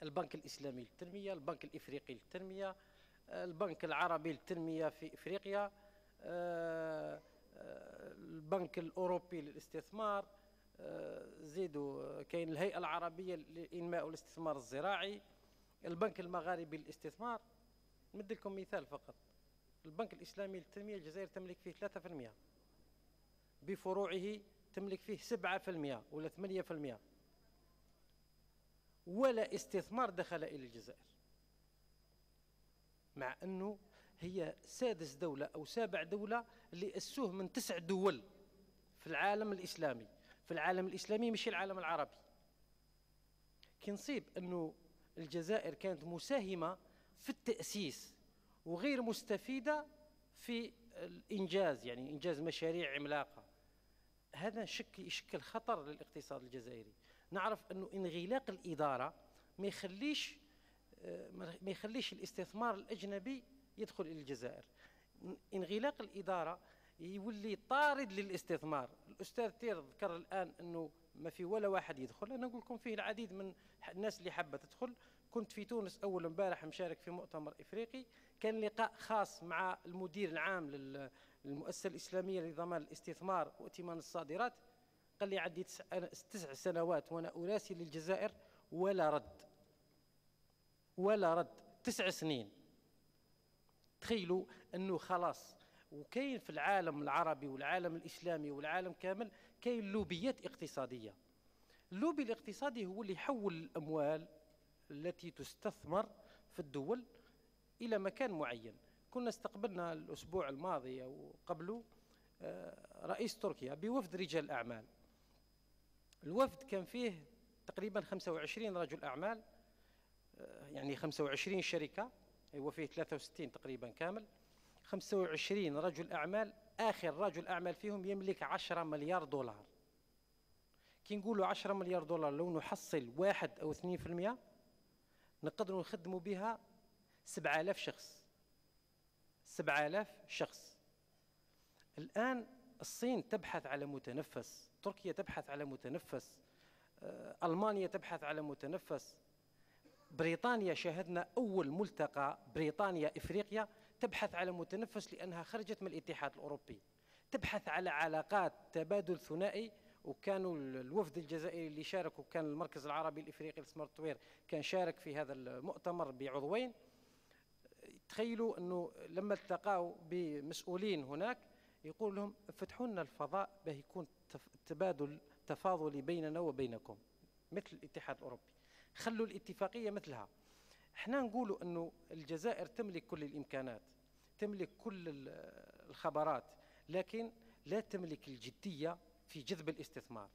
البنك الإسلامي للتنمية، البنك الإفريقي للتنمية، البنك العربي للتنمية في إفريقيا، البنك الأوروبي للاستثمار، زيدوا كاين الهيئة العربية للإنماء والاستثمار الزراعي، البنك المغاربي للاستثمار. نمد لكم مثال فقط. البنك الإسلامي للتنمية الجزائر تملك فيه 3%، بفروعه تملك فيه 7% ولا 8%، ولا استثمار دخل إلى الجزائر، مع أنه هي سادس دولة أو سابع دولة اللي أسوه من 9 دول في العالم الإسلامي. في العالم الإسلامي مش العالم العربي. كي نصيب أنه الجزائر كانت مساهمة في التأسيس وغير مستفيدة في الإنجاز، يعني إنجاز مشاريع عملاقة، هذا يشكل خطر للاقتصاد الجزائري. نعرف أنه انغلاق الإدارة ما يخليش الاستثمار الأجنبي يدخل إلى الجزائر. انغلاق الإدارة يولي طارد للاستثمار. الأستاذ تير ذكر الآن أنه ما في ولا واحد يدخل. أنا نقول لكم فيه العديد من الناس اللي حابة تدخل. كنت في تونس أول امبارح مشارك في مؤتمر إفريقي، كان لقاء خاص مع المدير العام للمؤسسة الإسلامية لضمان الاستثمار وائتمان الصادرات. قال لي عندي 9 سنوات وأنا أراسل للجزائر ولا رد، ولا رد. 9 سنين. تخيلوا أنه خلاص. وكاين في العالم العربي والعالم الإسلامي والعالم كامل كاين لوبيات اقتصادية. اللوبي الاقتصادي هو اللي يحول الأموال التي تستثمر في الدول إلى مكان معين. كنا استقبلنا الأسبوع الماضي أو قبله رئيس تركيا بوفد رجال أعمال. الوفد كان فيه تقريبا 25 رجل أعمال، يعني 25 شركة، هو فيه 63 تقريبا كامل. 25 رجل أعمال، آخر رجل أعمال فيهم يملك 10 مليار دولار. كي نقولوا 10 مليار دولار لو نحصل 1 أو 2% نقدروا نخدموا بها 7000 شخص. 7000 شخص. الآن الصين تبحث على متنفس، تركيا تبحث على متنفس، ألمانيا تبحث على متنفس، بريطانيا شاهدنا أول ملتقى بريطانيا إفريقيا تبحث على متنفس لأنها خرجت من الاتحاد الأوروبي، تبحث على علاقات تبادل ثنائي. وكانوا الوفد الجزائري اللي شاركوا، كان المركز العربي الإفريقي للاستثمار والتطوير كان شارك في هذا المؤتمر بعضوين. تخيلوا أنه لما التقاوا بمسؤولين هناك يقول لهم فتحوا لنا الفضاء به يكون تبادل تفاضلي بيننا وبينكم مثل الاتحاد الأوروبي، خلوا الاتفاقية مثلها. احنا نقولوا أنه الجزائر تملك كل الإمكانات، تملك كل الخبرات، لكن لا تملك الجدية في جذب الاستثمار.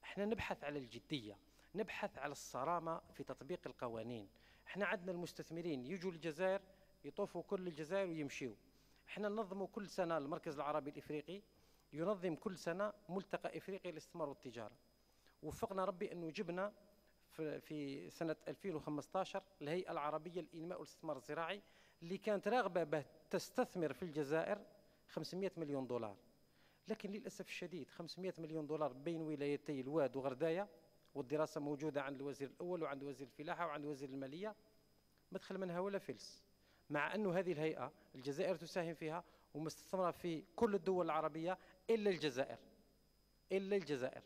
احنا نبحث على الجدية، نبحث على الصرامة في تطبيق القوانين. احنا عندنا المستثمرين يجوا للجزائر يطوفوا كل الجزائر ويمشيوا. احنا ننظموا كل سنة، المركز العربي الإفريقي ينظم كل سنة ملتقى إفريقي للاستثمار والتجارة. وفقنا ربي أنه جبنا في سنة 2015 الهيئة العربية للإنماء والاستثمار الزراعي اللي كانت راغبة به تستثمر في الجزائر 500 مليون دولار. لكن للأسف الشديد 500 مليون دولار بين ولايتي الواد وغرداية، والدراسة موجودة عند الوزير الأول وعند وزير الفلاحة وعند وزير المالية، ما دخل منها ولا فلس. مع أنه هذه الهيئة الجزائر تساهم فيها ومستثمرة في كل الدول العربية إلا الجزائر. إلا الجزائر.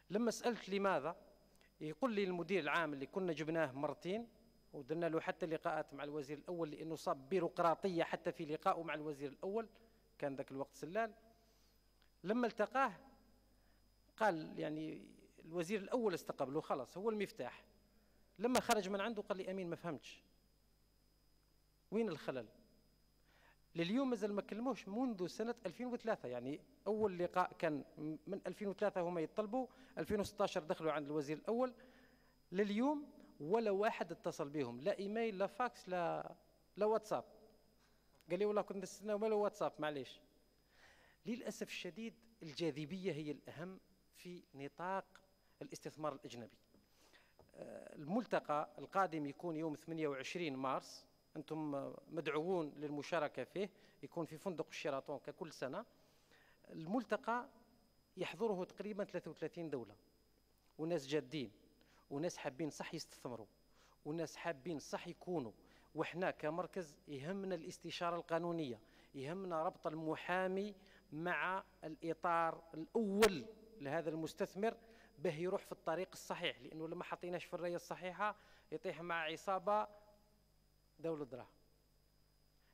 لما سألت لماذا، يقول لي المدير العام اللي كنا جبناه مرتين ودرنا له حتى لقاءات مع الوزير الأول لأنه صاب بيروقراطية حتى في لقائه مع الوزير الأول، كان ذاك الوقت سلال. لما التقاه قال، يعني الوزير الأول استقبله خلاص هو المفتاح. لما خرج من عنده قال لي أمين ما فهمتش وين الخلل. لليوم مازال ما كلموش منذ سنة 2003، يعني أول لقاء كان من 2003 هما يطلبوا، 2016 دخلوا عند الوزير الأول، لليوم ولا واحد اتصل بهم، لا إيميل لا فاكس لا واتساب. قال لي والله كنت نستنى ولا واتساب معليش. للأسف الشديد الجاذبية هي الأهم في نطاق الاستثمار الأجنبي. الملتقى القادم يكون يوم 28 مارس، أنتم مدعوون للمشاركة فيه، يكون في فندق الشيراتون ككل سنة. الملتقى يحضره تقريبا 33 دولة، وناس جادين وناس حابين صح يستثمروا وناس حابين صح يكونوا، وإحنا كمركز يهمنا الاستشارة القانونية، يهمنا ربط المحامي مع الإطار الأول لهذا المستثمر به يروح في الطريق الصحيح، لأنه لما حطيناش في الراية الصحيحة يطيح مع عصابة دولة دراهم.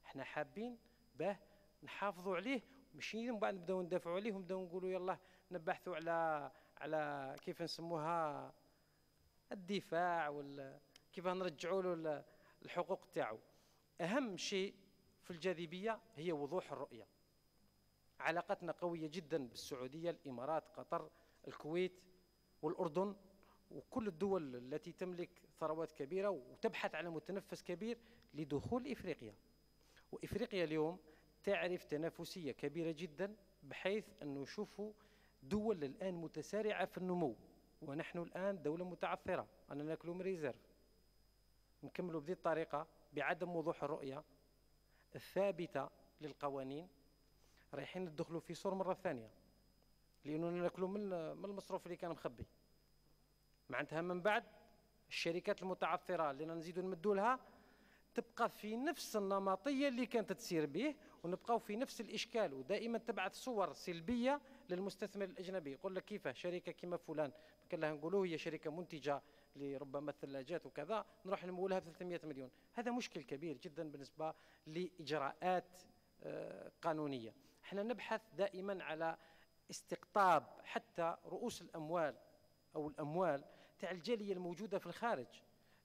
احنا حابين به نحافظوا عليه، ماشي من بعد نبداو ندافعوا عليه ونبداو نقولوا يلا نبحثوا على كيف نسموها الدفاع، ولا كيف نرجعوا له الحقوق تاعو. اهم شيء في الجاذبية هي وضوح الرؤية. علاقتنا قوية جدا بالسعودية، الإمارات، قطر، الكويت والأردن، وكل الدول التي تملك ثروات كبيرة وتبحث على متنفس كبير لدخول إفريقيا. وإفريقيا اليوم تعرف تنافسية كبيرة جدا، بحيث أنه شوفوا دول الآن متسارعة في النمو، ونحن الآن دولة متعثرة، أنا ناكلوا من ريزيرف. نكملوا بهذه الطريقة بعدم وضوح الرؤية الثابتة للقوانين، رايحين ندخلوا في سور مرة ثانية، لأنه ناكلوا من المصروف اللي كان مخبي. معناتها من بعد الشركات المتعثرة اللي نزيدوا نمدوا لها تبقى في نفس النمطية اللي كانت تسير به، ونبقاو في نفس الإشكال، ودائما تبعث صور سلبية للمستثمر الأجنبي. يقول لك كيف شركة كما فلان كان لها نقولوا هي شركة منتجة لربما الثلاجات وكذا، نروح نمولها ب 300 مليون. هذا مشكل كبير جدا بالنسبة لإجراءات قانونية. احنا نبحث دائما على استقطاب حتى رؤوس الأموال أو الأموال تاع الجالية الموجودة في الخارج.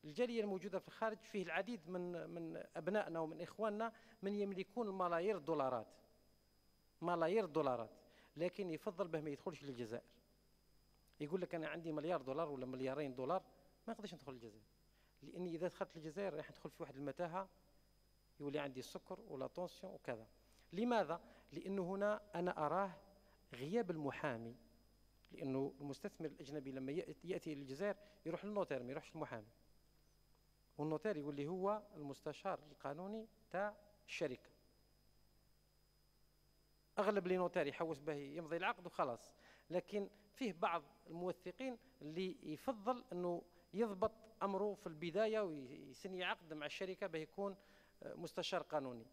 الجالية الموجودة في الخارج فيه العديد من أبنائنا ومن إخواننا من يملكون ملايير الدولارات، ملايير الدولارات، لكن يفضل به ما يدخلش للجزائر. يقول لك أنا عندي مليار دولار ولا مليارين دولار، ما نقدرش ندخل للجزائر، لأني إذا دخلت للجزائر راح ندخل في واحد المتاهة، يولي عندي السكر ولا طونسيون وكذا. لماذا؟ لأنه هنا أنا أراه غياب المحامي، لأنه المستثمر الأجنبي لما يأتي للجزائر يروح للنوتير، ما يروحش للمحامي، والنوتير يقول لي هو المستشار القانوني تاع الشركة. أغلب لي نوتير يحوس به يمضي العقد وخلاص، لكن فيه بعض الموثقين اللي يفضل أنه يضبط أمره في البداية ويسني عقد مع الشركة به يكون مستشار قانوني.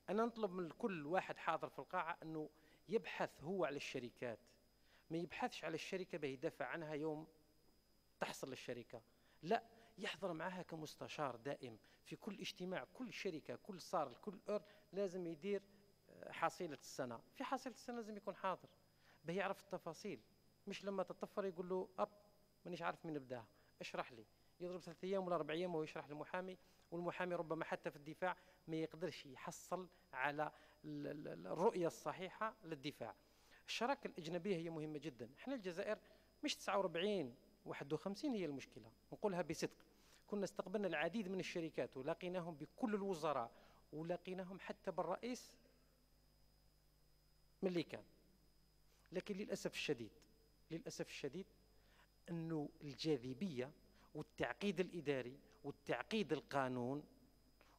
أنا نطلب من كل واحد حاضر في القاعة أنه يبحث هو على الشركات، ما يبحثش على الشركة به يدافع عنها يوم تحصل الشركة، لا، يحضر معها كمستشار دائم في كل اجتماع، كل شركة، كل صار، كل لازم يدير حصيلة السنة. في حصيلة السنة لازم يكون حاضر به يعرف التفاصيل، مش لما تطفر يقول له مانيش عارف من نبداها، اشرح لي، يضرب 3 أيام ولا 4 أيام وهو يشرح للمحامي، والمحامي ربما حتى في الدفاع ما يقدرش يحصل على الرؤية الصحيحة للدفاع. الشراكة الأجنبية هي مهمة جدا. احنا الجزائر مش 49 51 هي المشكلة، نقولها بصدق. كنا استقبلنا العديد من الشركات ولاقيناهم بكل الوزراء، ولاقيناهم حتى بالرئيس من اللي كان، لكن للأسف الشديد، للأسف الشديد أنه الجاذبية والتعقيد الإداري والتعقيد القانون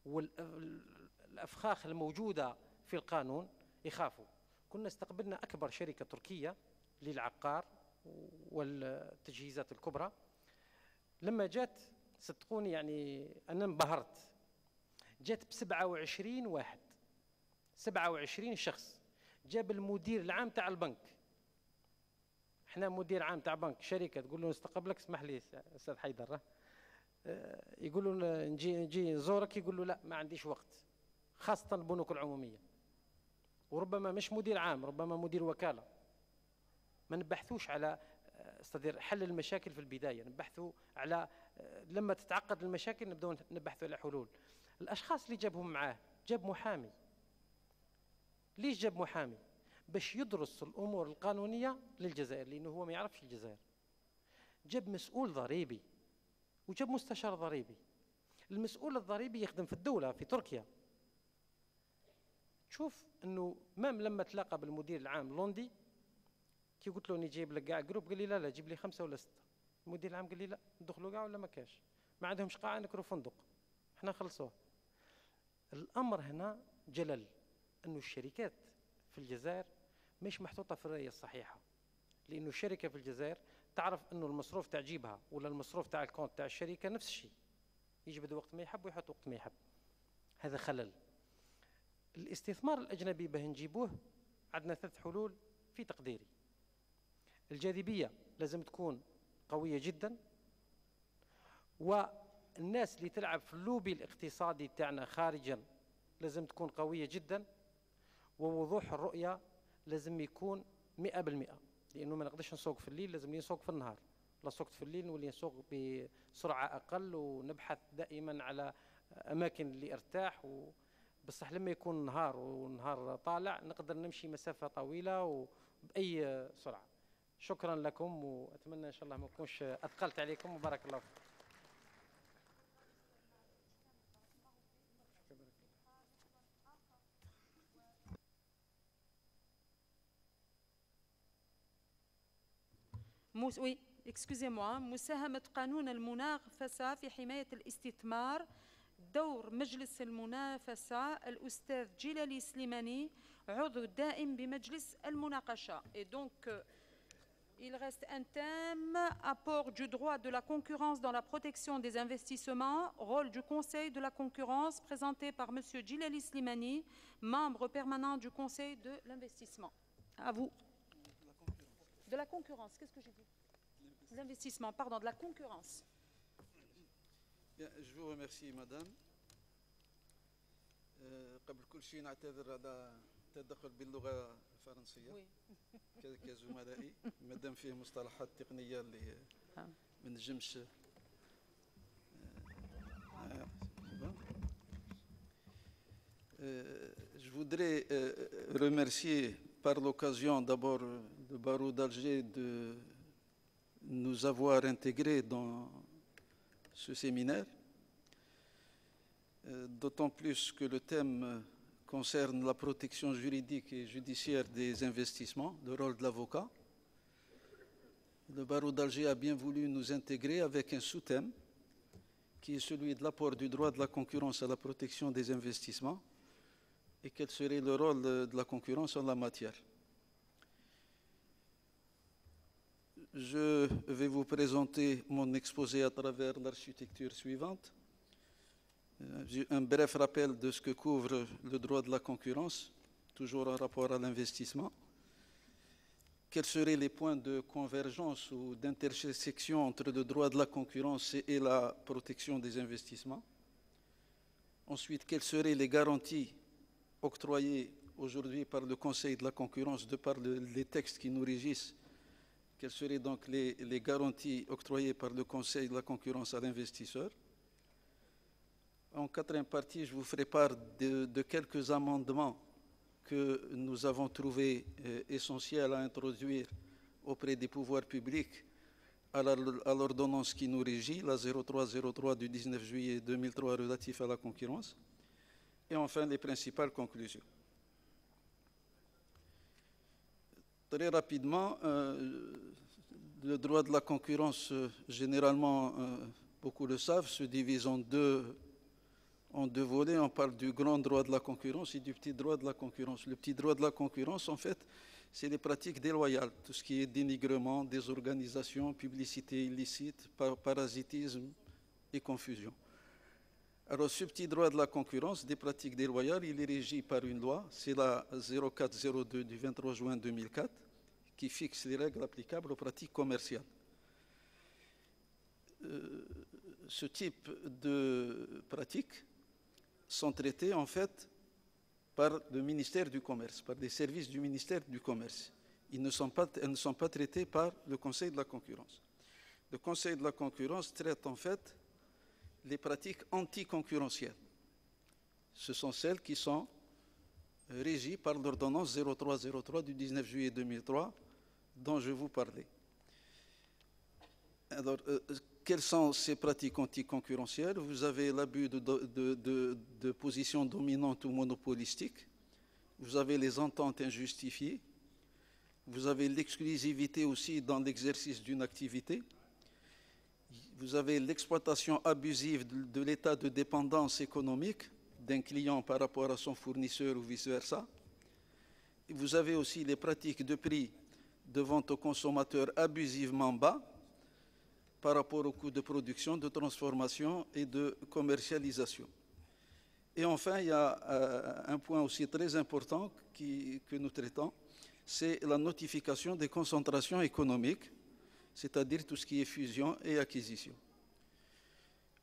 والأفخاخ الموجودة في القانون يخافوا. كنا استقبلنا أكبر شركة تركية للعقار والتجهيزات الكبرى، لما جات صدقوني يعني أنا انبهرت، جات ب27 واحد، 27 شخص. جاب المدير العام تاع البنك، احنا مدير عام تاع بنك شركة تقول له نستقبلك، اسمح لي أستاذ حيدر، يقول له نجي نزورك، يقول له لا ما عنديش وقت، خاصة البنوك العمومية، وربما مش مدير عام، ربما مدير وكالة. ما نبحثوش على حل المشاكل في البداية، نبحثوا على لما تتعقد المشاكل نبدأ نبحثوا على حلول. الأشخاص اللي جابهم معاه جاب محامي. ليش جاب محامي؟ باش يدرس الأمور القانونية للجزائر، لأنه هو ما يعرفش الجزائر. جاب مسؤول ضريبي وجاب مستشار ضريبي. المسؤول الضريبي يخدم في الدولة في تركيا. تشوف أنه مام لما تلاقى بالمدير العام لوندي، كي قلت له نجيب لك كاع جروب، قال لي لا جيب لي 5 ولا 6. المدير العام قال لي لا، ندخلوا كاع ولا ما كاش، ما عندهمش قاعة، نكروا فندق، احنا خلصوه. الأمر هنا جلل أنه الشركات في الجزائر مش محطوطة في الرؤية الصحيحة، لأنه الشركة في الجزائر تعرف أنه المصروف تاع جيبها ولا المصروف تاع الكونت تاع الشركة نفس الشيء، يجبد وقت ما يحب ويحط وقت ما يحب. هذا خلل. الاستثمار الأجنبي به نجيبوه عندنا 3 حلول في تقديري. الجاذبية لازم تكون قوية جدا، والناس اللي تلعب في اللوبي الاقتصادي تاعنا خارجا لازم تكون قوية جدا، ووضوح الرؤية لازم يكون 100%، لأنه ما نقدرش نسوق في الليل، لازم نسوق في النهار. لا سوقت في الليل نولي نسوق بسرعة أقل، ونبحث دائما على أماكن اللي ارتاح بصح لما يكون نهار ونهار طالع نقدر نمشي مسافة طويلة وبأي سرعة. شكرا لكم، وأتمنى إن شاء الله ما نكونش أثقلت عليكم، وبارك الله فيكم. Oui, excusez-moi. مساهمة قانون المنافسة في حماية الاستثمار، دور مجلس المنافسة، الأستاذ جلالي سليماني، عضو دائم بمجلس المناقشة. Et donc, il reste un thème: apport du droit de la concurrence dans la protection des investissements, rôle du Conseil de la concurrence, présenté par M. Jilali Slimani, membre permanent du Conseil de l'investissement. À vous. De la concurrence, qu'est-ce que j'ai dit? L'investissement, pardon, de la concurrence. Bien, je vous remercie, madame. قبل كل شيء نعتذر على التدخل باللغة الفرنسية كزملائي، مادام فيه مصطلحات تقنية اللي ما نجمش. Je voudrais remercier par l'occasion d'abord le barreau d'Alger de nous avoir intégrés dans ce séminaire, d'autant plus que le thème concerne la protection juridique et judiciaire des investissements, le rôle de l'avocat. Le barreau d'Alger a bien voulu nous intégrer avec un sous-thème qui est celui de l'apport du droit de la concurrence à la protection des investissements et quel serait le rôle de la concurrence en la matière. Je vais vous présenter mon exposé à travers l'architecture suivante. Un bref rappel de ce que couvre le droit de la concurrence, toujours en rapport à l'investissement. Quels seraient les points de convergence ou d'intersection entre le droit de la concurrence et la protection des investissements? Ensuite, quelles seraient les garanties octroyées aujourd'hui par le Conseil de la concurrence de par les textes qui nous régissent? Quelles seraient donc les garanties octroyées par le Conseil de la concurrence à l'investisseur? En quatrième partie, je vous ferai part de quelques amendements que nous avons trouvés essentiels à introduire auprès des pouvoirs publics à l'ordonnance qui nous régit, la 0303 du 19 juillet 2003 relatif à la concurrence. Et enfin, les principales conclusions. Très rapidement, le droit de la concurrence, généralement, beaucoup le savent, se divise en deux volets. On parle du grand droit de la concurrence et du petit droit de la concurrence. Le petit droit de la concurrence, en fait, c'est les pratiques déloyales, tout ce qui est dénigrement, désorganisation, publicité illicite, parasitisme et confusion. Alors, ce petit droit de la concurrence, des pratiques déloyales, il est régi par une loi, c'est la 0402 du 23 juin 2004, qui fixe les règles applicables aux pratiques commerciales. Ce type de pratiques sont traitées, en fait, par le ministère du Commerce, par des services du ministère du Commerce. Elles ne sont pas traitées par le Conseil de la concurrence. Le Conseil de la concurrence traite, en fait, les pratiques anticoncurrentielles. Ce sont celles qui sont régies par l'ordonnance 0303 du 19 juillet 2003 dont je vous parlais. Alors, quelles sont ces pratiques anticoncurrentielles? Vous avez l'abus de position dominante ou monopolistique, vous avez les ententes injustifiées, vous avez l'exclusivité aussi dans l'exercice d'une activité, vous avez l'exploitation abusive de l'état de dépendance économique d'un client par rapport à son fournisseur ou vice-versa. Vous avez aussi les pratiques de prix de vente aux consommateurs abusivement bas, par rapport aux coûts de production, de transformation et de commercialisation. Et enfin, il y a un point aussi très important que nous traitons, c'est la notification des concentrations économiques, c'est-à-dire tout ce qui est fusion et acquisition.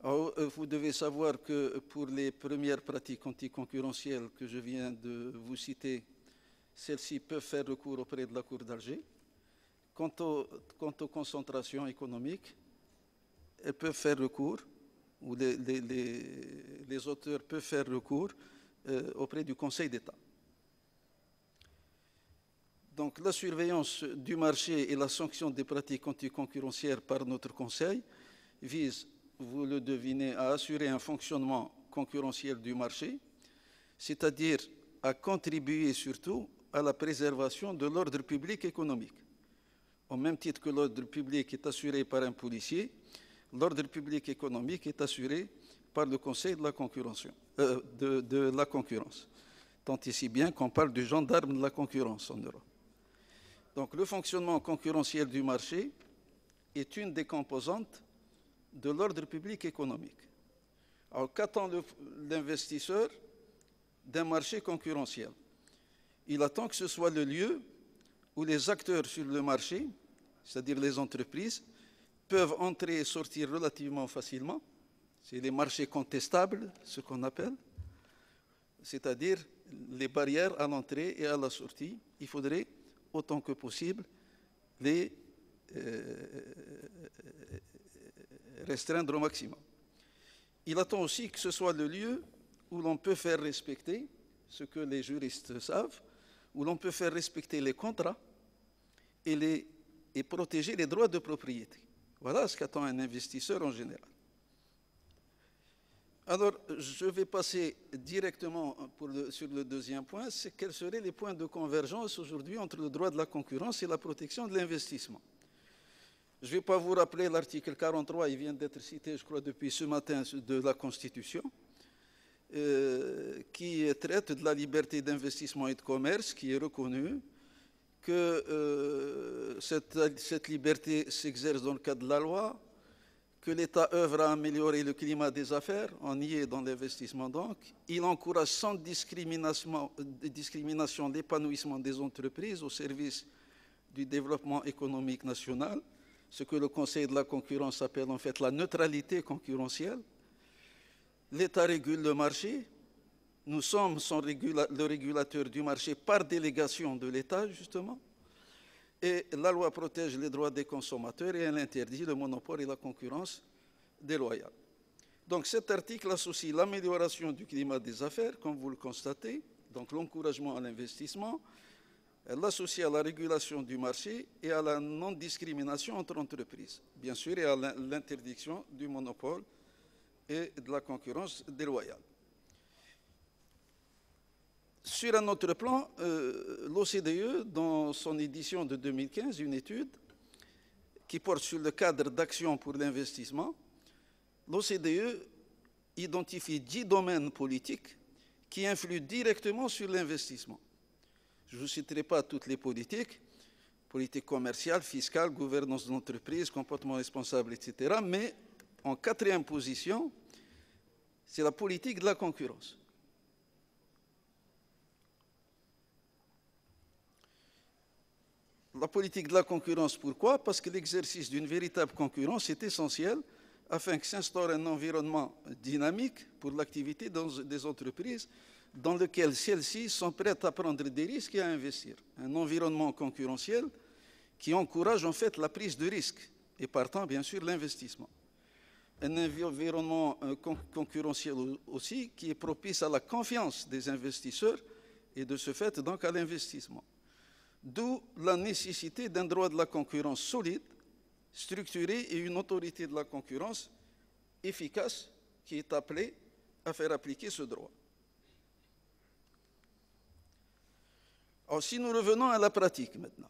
Alors, vous devez savoir que pour les premières pratiques anticoncurrentielles que je viens de vous citer, celles-ci peuvent faire recours auprès de la Cour d'Alger. Quant aux concentrations économiques, elles peuvent faire recours, ou les auteurs peuvent faire recours auprès du Conseil d'État. Donc la surveillance du marché et la sanction des pratiques anticoncurrentielles par notre Conseil vise, vous le devinez, à assurer un fonctionnement concurrentiel du marché, c'est-à-dire à contribuer surtout à la préservation de l'ordre public économique. Au même titre que l'ordre public est assuré par un policier, l'ordre public économique est assuré par le Conseil de la concurrence, tant et si bien qu'on parle du gendarme de la concurrence en Europe. Donc le fonctionnement concurrentiel du marché est une des composantes de l'ordre public économique. Alors qu'attend l'investisseur d'un marché concurrentiel? Il attend que ce soit le lieu où les acteurs sur le marché, c'est-à-dire les entreprises, peuvent entrer et sortir relativement facilement. C'est les marchés contestables, ce qu'on appelle, c'est-à-dire les barrières à l'entrée et à la sortie. Il faudrait, autant que possible, les restreindre au maximum. Il attend aussi que ce soit le lieu où l'on peut faire respecter, ce que les juristes savent, où l'on peut faire respecter les contrats et protéger les droits de propriété. Voilà ce qu'attend un investisseur en général. Alors, je vais passer directement sur le deuxième point, c'est quels seraient les points de convergence aujourd'hui entre le droit de la concurrence et la protection de l'investissement. Je ne vais pas vous rappeler l'article 43, il vient d'être cité, je crois, depuis ce matin de la Constitution, qui traite de la liberté d'investissement et de commerce, qui est reconnue, que cette liberté s'exerce dans le cadre de la loi, que l'État œuvre à améliorer le climat des affaires, on y est dans l'investissement donc, il encourage sans discrimination l'épanouissement des entreprises au service du développement économique national, ce que le Conseil de la concurrence appelle en fait la neutralité concurrentielle. L'État régule le marché, nous sommes le régulateur du marché par délégation de l'État, justement, et la loi protège les droits des consommateurs et elle interdit le monopole et la concurrence déloyale. Donc cet article associe l'amélioration du climat des affaires, comme vous le constatez, donc l'encouragement à l'investissement, l'associe à la régulation du marché et à la non-discrimination entre entreprises, bien sûr, et à l'interdiction du monopole et de la concurrence déloyale. Sur un autre plan, l'OCDE, dans son édition de 2015, une étude qui porte sur le cadre d'action pour l'investissement, l'OCDE identifie 10 domaines politiques qui influent directement sur l'investissement. Je ne vous citerai pas toutes les politiques, politique commerciale, fiscale, gouvernance de l'entreprise, comportement responsable, etc. Mais en 4e position, c'est la politique de la concurrence. La politique de la concurrence, pourquoi? Parce que l'exercice d'une véritable concurrence est essentiel afin que s'instaure un environnement dynamique pour l'activité des entreprises dans lequel celles-ci sont prêtes à prendre des risques et à investir. Un environnement concurrentiel qui encourage en fait la prise de risques et partant bien sûr l'investissement. Un environnement concurrentiel aussi qui est propice à la confiance des investisseurs et de ce fait donc à l'investissement. D'où la nécessité d'un droit de la concurrence solide, structuré et une autorité de la concurrence efficace qui est appelée à faire appliquer ce droit. Alors si nous revenons à la pratique maintenant,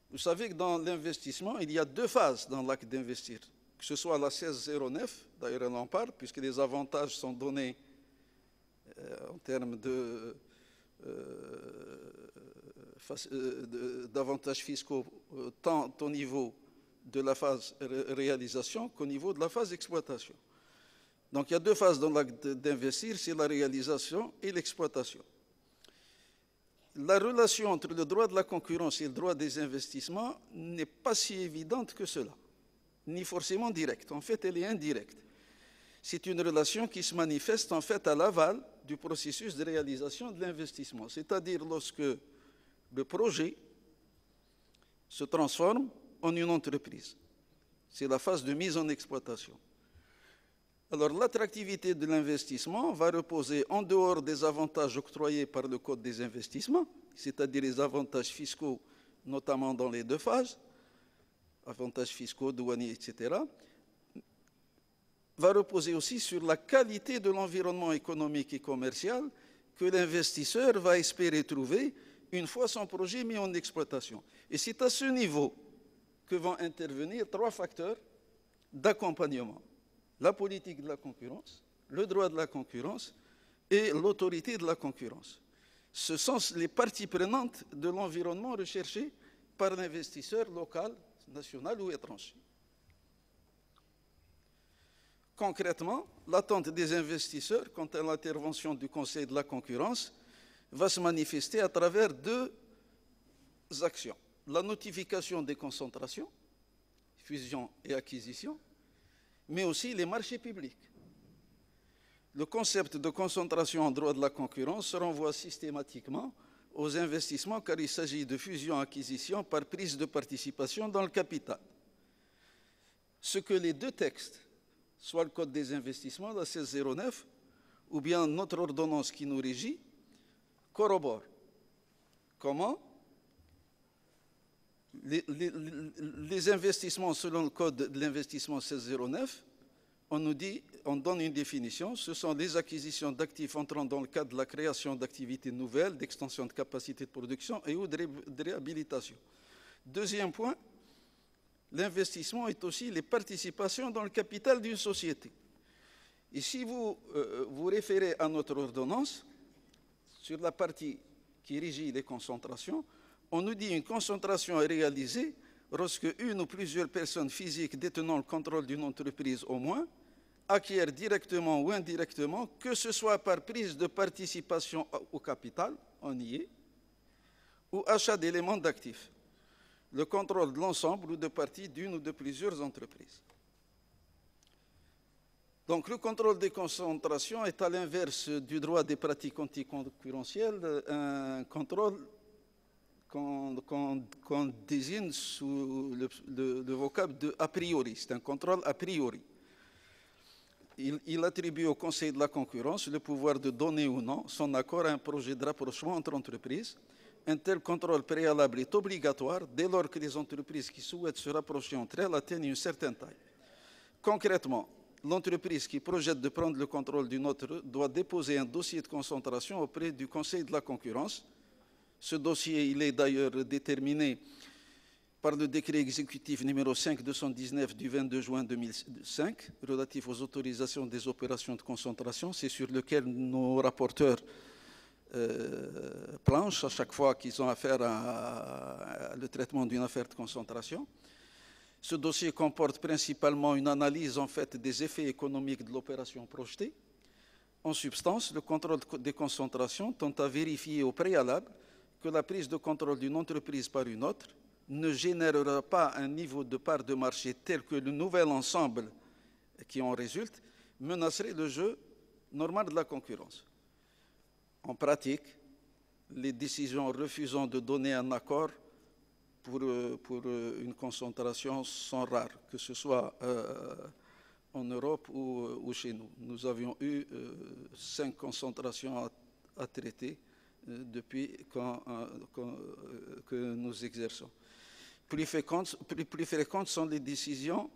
vous savez que dans l'investissement, il y a 2 phases dans l'acte d'investir, que ce soit la 1609, d'ailleurs elle en parle, puisque les avantages sont donnés en termes d'avantages fiscaux tant au niveau de la phase réalisation qu'au niveau de la phase exploitation. Donc il y a deux phases dans l'acte d'investir, c'est la réalisation et l'exploitation. La relation entre le droit de la concurrence et le droit des investissements n'est pas si évidente que cela, ni forcément directe. En fait, elle est indirecte. C'est une relation qui se manifeste en fait à l'aval du processus de réalisation de l'investissement, c'est-à-dire lorsque le projet se transforme en une entreprise. C'est la phase de mise en exploitation. Alors l'attractivité de l'investissement va reposer en dehors des avantages octroyés par le Code des investissements, c'est-à-dire les avantages fiscaux, notamment dans les deux phases, avantages fiscaux, douaniers, etc., va reposer aussi sur la qualité de l'environnement économique et commercial que l'investisseur va espérer trouver une fois son projet mis en exploitation. Et c'est à ce niveau que vont intervenir trois facteurs d'accompagnement: la politique de la concurrence, le droit de la concurrence et l'autorité de la concurrence. Ce sont les parties prenantes de l'environnement recherché par l'investisseur local, national ou étranger. Concrètement, l'attente des investisseurs quant à l'intervention du Conseil de la concurrence va se manifester à travers deux actions. La notification des concentrations, fusion et acquisition, mais aussi les marchés publics. Le concept de concentration en droit de la concurrence se renvoie systématiquement aux investissements car il s'agit de fusion-acquisition par prise de participation dans le capital. Ce que les deux textes, soit le Code des investissements, la 1609, ou bien notre ordonnance qui nous régit, corroborent. Comment? Les investissements selon le Code de l'investissement 1609, on donne une définition, ce sont les acquisitions d'actifs entrant dans le cadre de la création d'activités nouvelles, d'extension de capacité de production et ou de réhabilitation. Deuxième point, l'investissement est aussi les participations dans le capital d'une société. Et si vous vous référez à notre ordonnance, sur la partie qui régit les concentrations, on nous dit une concentration est réalisée lorsque une ou plusieurs personnes physiques détenant le contrôle d'une entreprise au moins acquièrent directement ou indirectement, que ce soit par prise de participation au capital, on y est, ou achat d'éléments d'actifs, le contrôle de l'ensemble ou de partie d'une ou de plusieurs entreprises. Donc le contrôle des concentrations est à l'inverse du droit des pratiques anticoncurrentielles, un contrôle qu'on désigne sous le vocable de a priori. C'est un contrôle a priori. Il attribue au Conseil de la concurrence le pouvoir de donner ou non son accord à un projet de rapprochement entre entreprises. Un tel contrôle préalable est obligatoire dès lors que les entreprises qui souhaitent se rapprocher entre elles atteignent une certaine taille. Concrètement, l'entreprise qui projette de prendre le contrôle d'une autre doit déposer un dossier de concentration auprès du Conseil de la concurrence. Ce dossier, il est d'ailleurs déterminé par le décret exécutif numéro 5/219 du 22 juin 2005, relatif aux autorisations des opérations de concentration. C'est sur lequel nos rapporteurs planchent à chaque fois qu'ils ont affaire à le traitement d'une affaire de concentration. Ce dossier comporte principalement une analyse en fait des effets économiques de l'opération projetée. En substance, le contrôle des concentrations tend à vérifier au préalable que la prise de contrôle d'une entreprise par une autre ne générera pas un niveau de part de marché tel que le nouvel ensemble qui en résulte menacerait le jeu normal de la concurrence. En pratique, les décisions refusant de donner un accord pour une concentration sont rares, que ce soit en Europe ou chez nous. Nous avions eu 5 concentrations à traiter depuis que nous exerçons. Plus fréquentes sont les décisions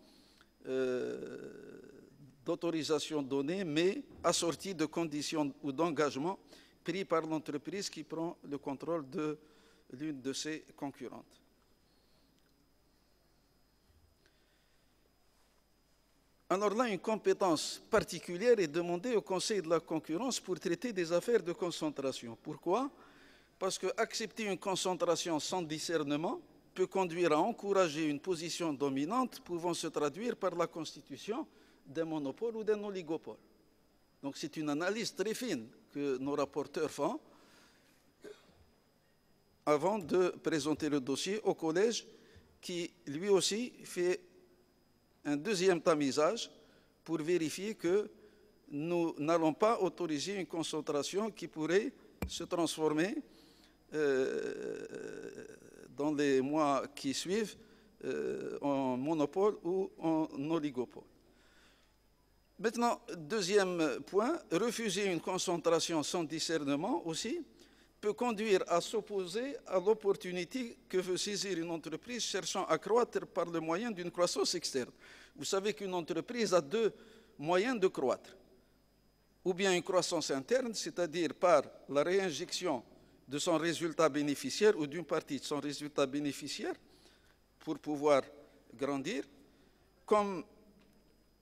d'autorisation donnée, mais assorties de conditions ou d'engagements pris par l'entreprise qui prend le contrôle de l'une de ses concurrentes. Alors là, une compétence particulière est demandée au Conseil de la concurrence pour traiter des affaires de concentration. Pourquoi? Parce que accepter une concentration sans discernement peut conduire à encourager une position dominante pouvant se traduire par la constitution d'un monopole ou d'un oligopole. Donc c'est une analyse très fine que nos rapporteurs font avant de présenter le dossier au collège qui, lui aussi, fait un deuxième tamisage pour vérifier que nous n'allons pas autoriser une concentration qui pourrait se transformer dans les mois qui suivent en monopole ou en oligopole. Maintenant, deuxième point, refuser une concentration sans discernement aussi peut conduire à s'opposer à l'opportunité que veut saisir une entreprise cherchant à croître par le moyen d'une croissance externe. Vous savez qu'une entreprise a deux moyens de croître. Ou bien une croissance interne, c'est-à-dire par la réinjection de son résultat bénéficiaire ou d'une partie de son résultat bénéficiaire pour pouvoir grandir, comme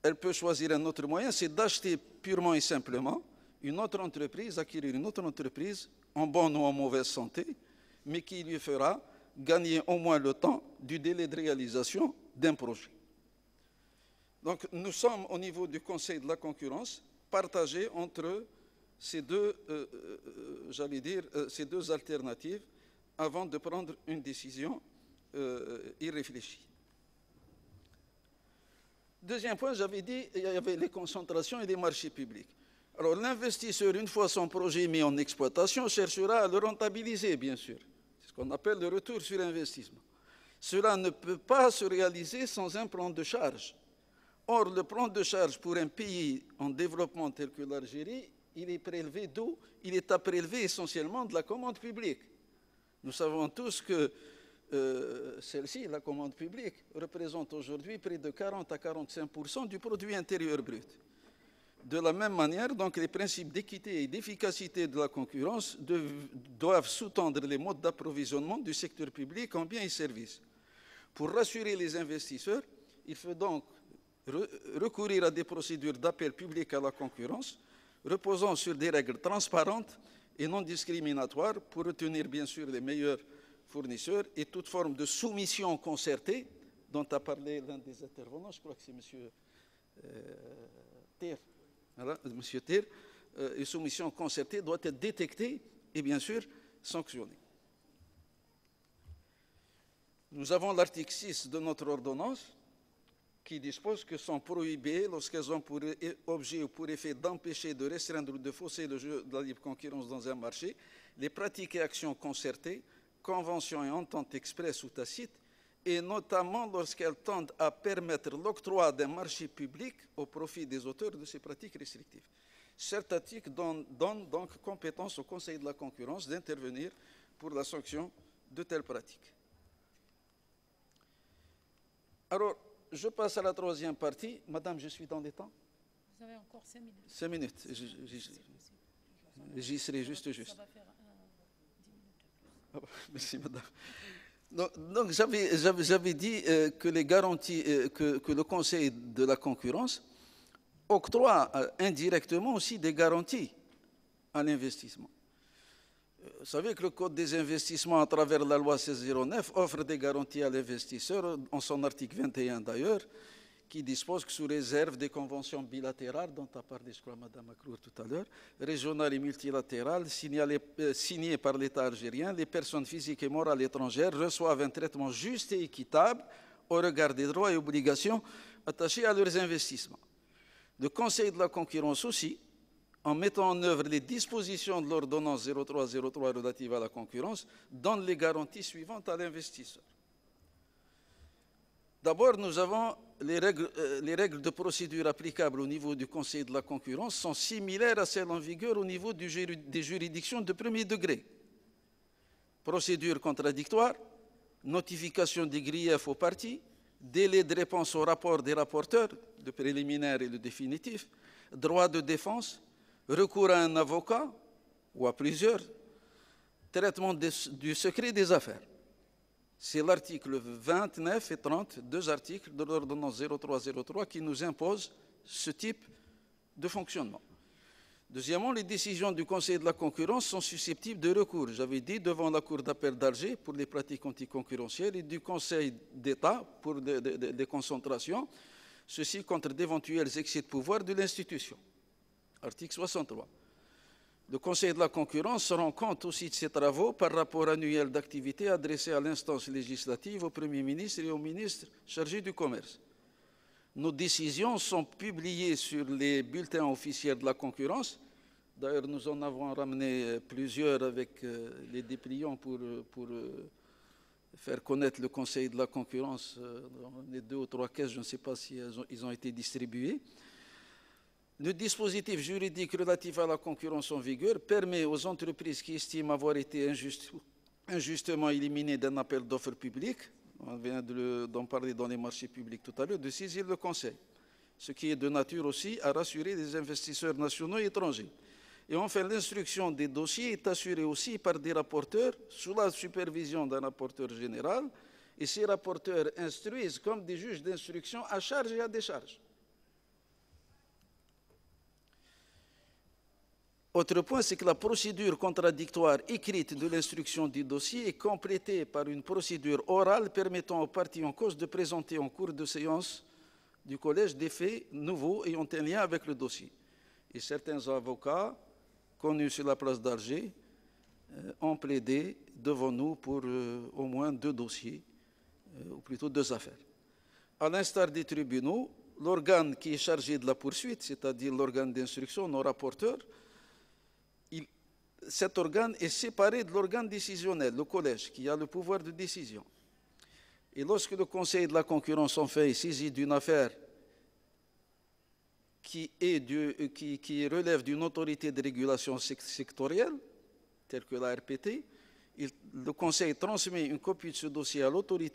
elle peut choisir un autre moyen, c'est d'acheter purement et simplement une autre entreprise, acquérir une autre entreprise en bonne ou en mauvaise santé, mais qui lui fera gagner au moins le temps du délai de réalisation d'un projet. Donc nous sommes au niveau du Conseil de la concurrence partagés entre ces deux, ces deux alternatives avant de prendre une décision irréfléchie. Deuxième point, j'avais dit, il y avait les concentrations et les marchés publics. Alors l'investisseur, une fois son projet mis en exploitation, cherchera à le rentabiliser, bien sûr. C'est ce qu'on appelle le retour sur investissement. Cela ne peut pas se réaliser sans un plan de charge. Or, le plan de charge pour un pays en développement tel que l'Algérie, il est prélevé d'où? Il est à prélever essentiellement de la commande publique. Nous savons tous que celle-ci, la commande publique, représente aujourd'hui près de 40 à 45% du produit intérieur brut. De la même manière, donc, les principes d'équité et d'efficacité de la concurrence doivent sous-tendre les modes d'approvisionnement du secteur public en biens et services. Pour rassurer les investisseurs, il faut donc recourir à des procédures d'appel public à la concurrence, reposant sur des règles transparentes et non discriminatoires pour retenir bien sûr les meilleurs fournisseurs et toute forme de soumission concertée dont a parlé l'un des intervenants, je crois que c'est M. Ter. Voilà, M. Ter, une soumission concertée doit être détectée et bien sûr sanctionnée. Nous avons l'article 6 de notre ordonnance qui dispose que sont prohibées, lorsqu'elles ont pour objet ou pour effet d'empêcher, de restreindre ou de fausser le jeu de la libre concurrence dans un marché, les pratiques et actions concertées, conventions et ententes expresses ou tacites, et notamment lorsqu'elles tendent à permettre l'octroi d'un marché public au profit des auteurs de ces pratiques restrictives. Cet article donne donc compétence au Conseil de la concurrence d'intervenir pour la sanction de telles pratiques. Alors, je passe à la troisième partie. Madame, je suis dans les temps. Vous avez encore 5 minutes. 5 minutes. J'y serai juste. Ça va faire 10 minutes. Merci, madame. Donc j'avais dit que les garanties, que le Conseil de la concurrence octroie indirectement aussi des garanties à l'investissement. Vous savez que le Code des investissements, à travers la loi 1609, offre des garanties à l'investisseur, en son article 21 d'ailleurs, qui dispose que sous réserve des conventions bilatérales, dont a parlé, je crois, Mme Makrour tout à l'heure, régionales et multilatérales, signées par l'État algérien, les personnes physiques et morales étrangères reçoivent un traitement juste et équitable au regard des droits et obligations attachés à leurs investissements. Le Conseil de la concurrence aussi, en mettant en œuvre les dispositions de l'ordonnance 0303 relative à la concurrence, donne les garanties suivantes à l'investisseur. D'abord, nous avons les règles de procédure applicables au niveau du Conseil de la concurrence sont similaires à celles en vigueur au niveau des juridictions de premier degré. Procédure contradictoire, notification des griefs aux parties, délai de réponse au rapport des rapporteurs, le préliminaire et le définitif, droit de défense, recours à un avocat ou à plusieurs, traitement du secret des affaires. C'est l'article 29 et 30, deux articles de l'ordonnance 0303 qui nous imposent ce type de fonctionnement. Deuxièmement, les décisions du Conseil de la concurrence sont susceptibles de recours, j'avais dit, devant la Cour d'appel d'Alger pour les pratiques anticoncurrentielles et du Conseil d'État pour des concentrations, ceci contre d'éventuels excès de pouvoir de l'institution. Article 63. Le Conseil de la concurrence se rend compte aussi de ses travaux par rapport annuel d'activité adressé à l'instance législative, au Premier ministre et au ministre chargé du commerce. Nos décisions sont publiées sur les bulletins officiels de la concurrence. D'ailleurs, nous en avons ramené plusieurs avec les dépliants pour faire connaître le Conseil de la concurrence. Les 2 ou 3 caisses, je ne sais pas si ils ont été distribués. Le dispositif juridique relatif à la concurrence en vigueur permet aux entreprises qui estiment avoir été injustement éliminées d'un appel d'offres public, on vient d'en parler dans les marchés publics tout à l'heure, de saisir le Conseil, ce qui est de nature aussi à rassurer les investisseurs nationaux et étrangers. Et enfin, l'instruction des dossiers est assurée aussi par des rapporteurs sous la supervision d'un rapporteur général, et ces rapporteurs instruisent comme des juges d'instruction à charge et à décharge. Autre point, c'est que la procédure contradictoire écrite de l'instruction du dossier est complétée par une procédure orale permettant aux parties en cause de présenter en cours de séance du collège des faits nouveaux ayant un lien avec le dossier. Et certains avocats connus sur la place d'Alger ont plaidé devant nous pour au moins 2 dossiers, ou plutôt 2 affaires. À l'instar des tribunaux, l'organe qui est chargé de la poursuite, c'est-à-dire l'organe d'instruction, nos rapporteurs, cet organe est séparé de l'organe décisionnel, le collège, qui a le pouvoir de décision. Et lorsque le Conseil de la concurrence en fait est saisi d'une affaire qui relève d'une autorité de régulation sectorielle, telle que la RPT, le Conseil transmet une copie de ce dossier à l'autorité